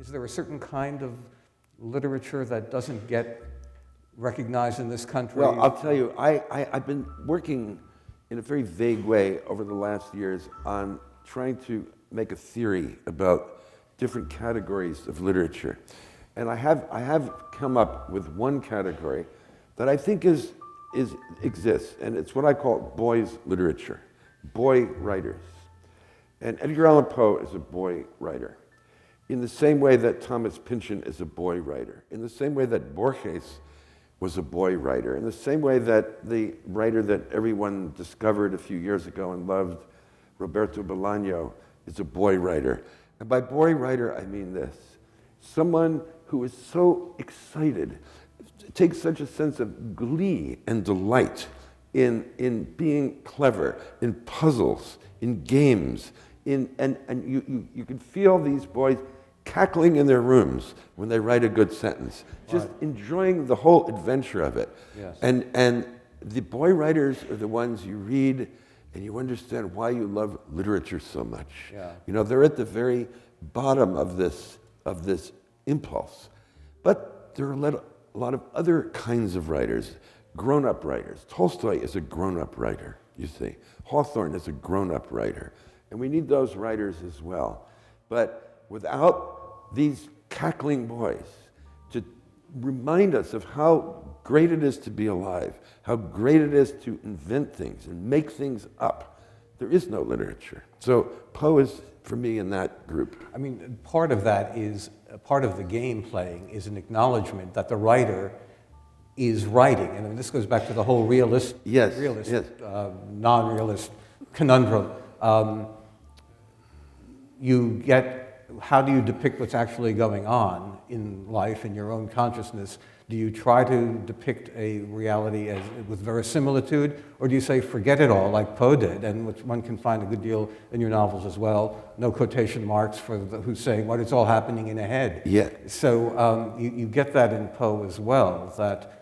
Is there a certain kind of literature that doesn't get recognized in this country? Well, I'll tell you, I've been working in a very vague way over the last years on trying to make a theory about different categories of literature. And I have come up with one category that I think exists, and it's what I call boys' literature, boy writers. And Edgar Allan Poe is a boy writer, in the same way that Thomas Pynchon is a boy writer, in the same way that Borges was a boy writer, in the same way that the writer that everyone discovered a few years ago and loved, Roberto Bolaño, is a boy writer. And by boy writer, I mean this: someone who is so excited, takes such a sense of glee and delight in being clever, in puzzles, in games, and you can feel these boys cackling in their rooms when they write a good sentence, just enjoying the whole adventure of it. Yes. And the boy writers are the ones you read and you understand why you love literature so much. Yeah. You know, they're at the very bottom of this impulse. But there are a lot of other kinds of writers, grown-up writers. Tolstoy is a grown-up writer, you see. Hawthorne is a grown-up writer. And we need those writers as well. But without these cackling boys to remind us of how great it is to be alive, how great it is to invent things and make things up, there is no literature. So Poe is, for me, in that group. I mean, part of that is, part of the game playing is an acknowledgement that the writer is writing. And I mean, this goes back to the whole realist, non-realist conundrum. How do you depict what's actually going on in life, in your own consciousness? Do you try to depict a reality with verisimilitude, or do you say, forget it all, like Poe did, and which one can find a good deal in your novels as well, no quotation marks for who's saying what it's all happening in a head. Yeah. So you get that in Poe as well, that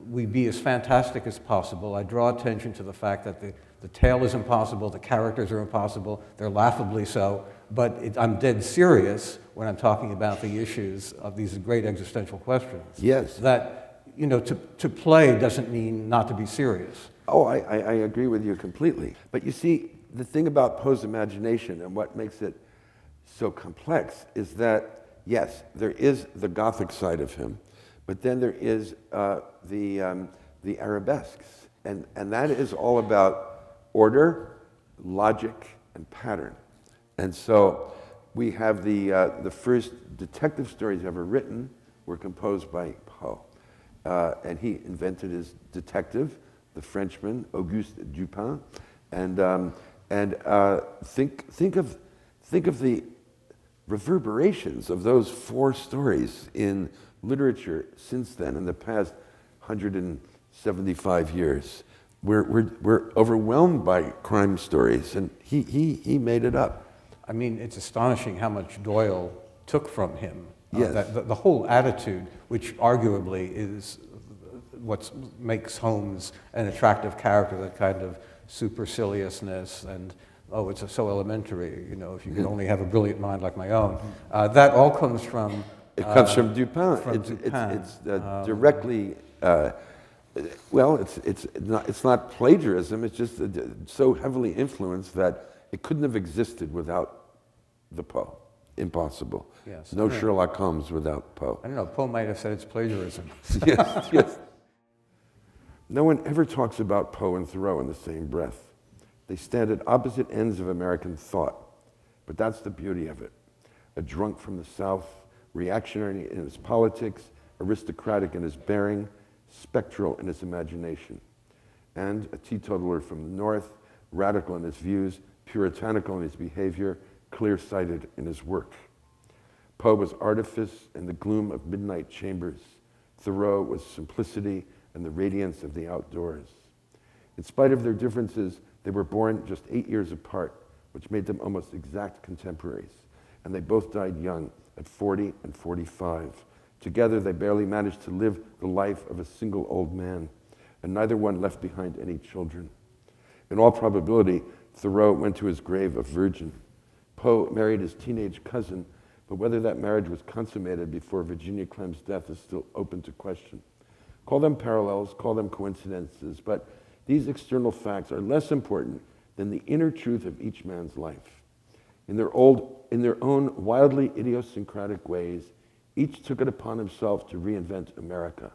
we be as fantastic as possible. I draw attention to the fact that the tale is impossible, the characters are impossible, they're laughably so, but I'm dead serious when I'm talking about the issues of these great existential questions. Yes. That, you know, to play doesn't mean not to be serious. Oh, I agree with you completely. But you see, the thing about Poe's imagination and what makes it so complex is that, yes, there is the Gothic side of him, but then there is the arabesques. And that is all about order, logic, and pattern. And so we have the first detective stories ever written were composed by Poe. And he invented his detective, the Frenchman, Auguste Dupin. And think of the reverberations of those four stories in literature since then, in the past 175 years. We're overwhelmed by crime stories, and he made it up. I mean, it's astonishing how much Doyle took from him. Yes. The whole attitude, which arguably is what makes Holmes an attractive character, that kind of superciliousness and, oh, it's so elementary, you know, if you could only have a brilliant mind like my own. That all comes from... It comes from Dupin. It's directly... well, it's not plagiarism. It's just so heavily influenced that it couldn't have existed without the Poe. Impossible. Yes. No Sherlock Holmes without Poe. I don't know, Poe might have said it's plagiarism. Yes, yes. No one ever talks about Poe and Thoreau in the same breath. They stand at opposite ends of American thought, but that's the beauty of it. A drunk from the South, reactionary in his politics, aristocratic in his bearing, spectral in his imagination, and a teetotaler from the North, radical in his views, puritanical in his behavior, clear-sighted in his work. Poe was artifice and the gloom of midnight chambers. Thoreau was simplicity and the radiance of the outdoors. In spite of their differences, they were born just 8 years apart, which made them almost exact contemporaries. And they both died young, at 40 and 45. Together, they barely managed to live the life of a single old man, and neither one left behind any children. In all probability, Thoreau went to his grave a virgin. Poe married his teenage cousin but whether that marriage was consummated before Virginia Clem's death is still open to question. Call them parallels, call them coincidences, but these external facts are less important than the inner truth of each man's life. In their own wildly idiosyncratic ways, each took it upon himself to reinvent America.